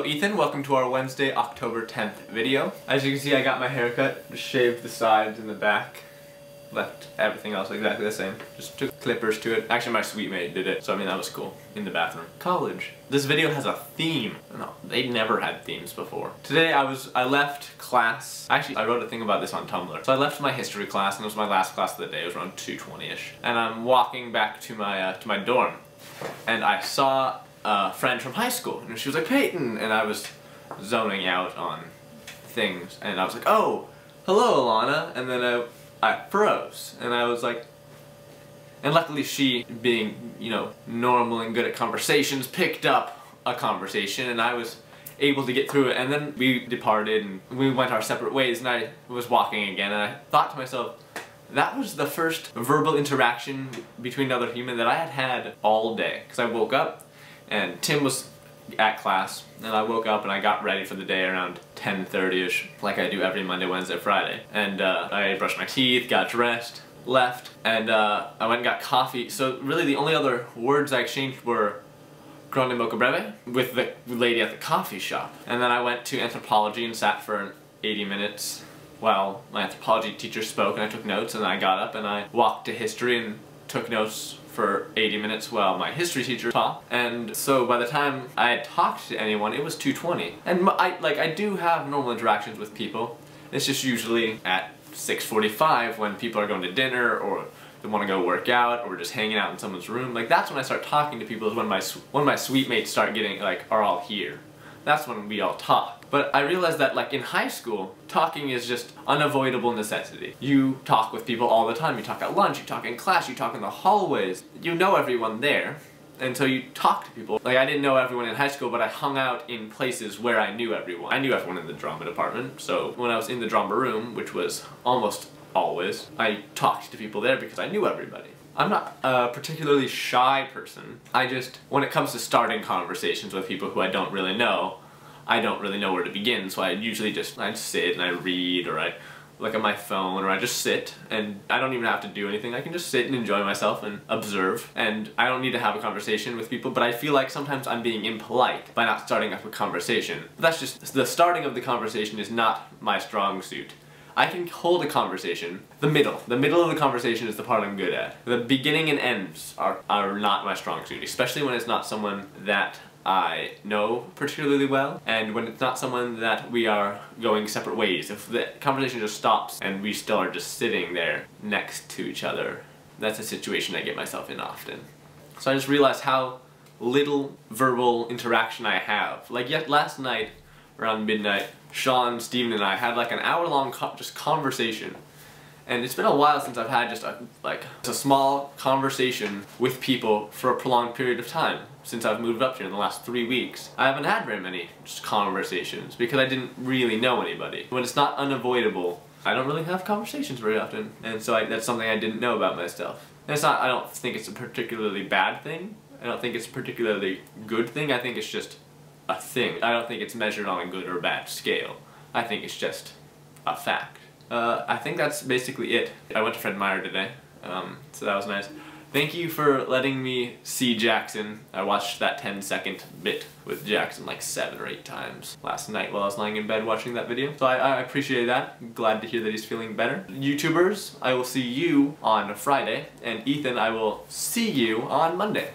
Ethan, welcome to our Wednesday, October 10th video. As you can see, I got my hair cut, just shaved the sides and the back, left everything else exactly the same. Just took clippers to it. Actually, my sweet mate did it, so I mean that was cool. In the bathroom. College. This video has a theme. No, they never had themes before. Today I left class. Actually, I wrote a thing about this on Tumblr. So I left my history class, and it was my last class of the day. It was around 2:20ish, and I'm walking back to my dorm, and I saw a friend from high school, and she was like, Peyton, and I was zoning out on things, and I was like, oh, hello Alana, and then I froze, and I was like, and luckily she, being, you know, normal and good at conversations, picked up a conversation, and I was able to get through it, and then we departed, and we went our separate ways, and I was walking again, and I thought to myself, that was the first verbal interaction between another human that I had had all day, because I woke up, and Tim was at class, and I woke up and I got ready for the day around 10:30ish, like I do every Monday, Wednesday, Friday. And I brushed my teeth, got dressed, left, and I went and got coffee. So really the only other words I exchanged were grande mocha breve with the lady at the coffee shop. And then I went to anthropology and sat for 80 minutes while my anthropology teacher spoke, and I took notes, and then I got up and I walked to history and took notes for 80 minutes while my history teacher talked. And so by the time I had talked to anyone, it was 2:20. And I do have normal interactions with people. It's just usually at 6:45 when people are going to dinner, or they want to go work out, or we're just hanging out in someone's room. Like, that's when I start talking to people, is when my sweet mates start getting, like, are all here. That's when we all talk. But I realized that, like, in high school, talking is just unavoidable necessity. You talk with people all the time. You talk at lunch, you talk in class, you talk in the hallways. You know everyone there, and so you talk to people. Like, I didn't know everyone in high school, but I hung out in places where I knew everyone. I knew everyone in the drama department, so when I was in the drama room, which was almost always, I talked to people there because I knew everybody. I'm not a particularly shy person. I just, when it comes to starting conversations with people who I don't really know where to begin, so I usually just sit and I read, or I look at my phone, or I just sit, and I don't even have to do anything. I can just sit and enjoy myself and observe, and I don't need to have a conversation with people, but I feel like sometimes I'm being impolite by not starting up a conversation. But that's just, the starting of the conversation is not my strong suit. I can hold a conversation. The middle of the conversation is the part I'm good at. The beginning and ends are not my strong suit, especially when it's not someone that I know particularly well, and when it's not someone that we are going separate ways. If the conversation just stops and we still are just sitting there next to each other, that's a situation I get myself in often. So I just realized how little verbal interaction I have. Like, yet last night, around midnight, Sean, Steven, and I had like an hour-long just conversation. And it's been a while since I've had just a small conversation with people for a prolonged period of time. Since I've moved up here in the last 3 weeks, I haven't had very many just conversations because I didn't really know anybody. When it's not unavoidable, I don't really have conversations very often, and so that's something I didn't know about myself. And it's not, I don't think it's a particularly bad thing. I don't think it's a particularly good thing. I think it's just a thing. I don't think it's measured on a good or bad scale. I think it's just a fact. I think that's basically it. I went to Fred Meyer today, so that was nice. Thank you for letting me see Jackson. I watched that 10-second bit with Jackson like 7 or 8 times last night while I was lying in bed watching that video. So I appreciate that. I'm glad to hear that he's feeling better. YouTubers, I will see you on Friday, and Ethan, I will see you on Monday.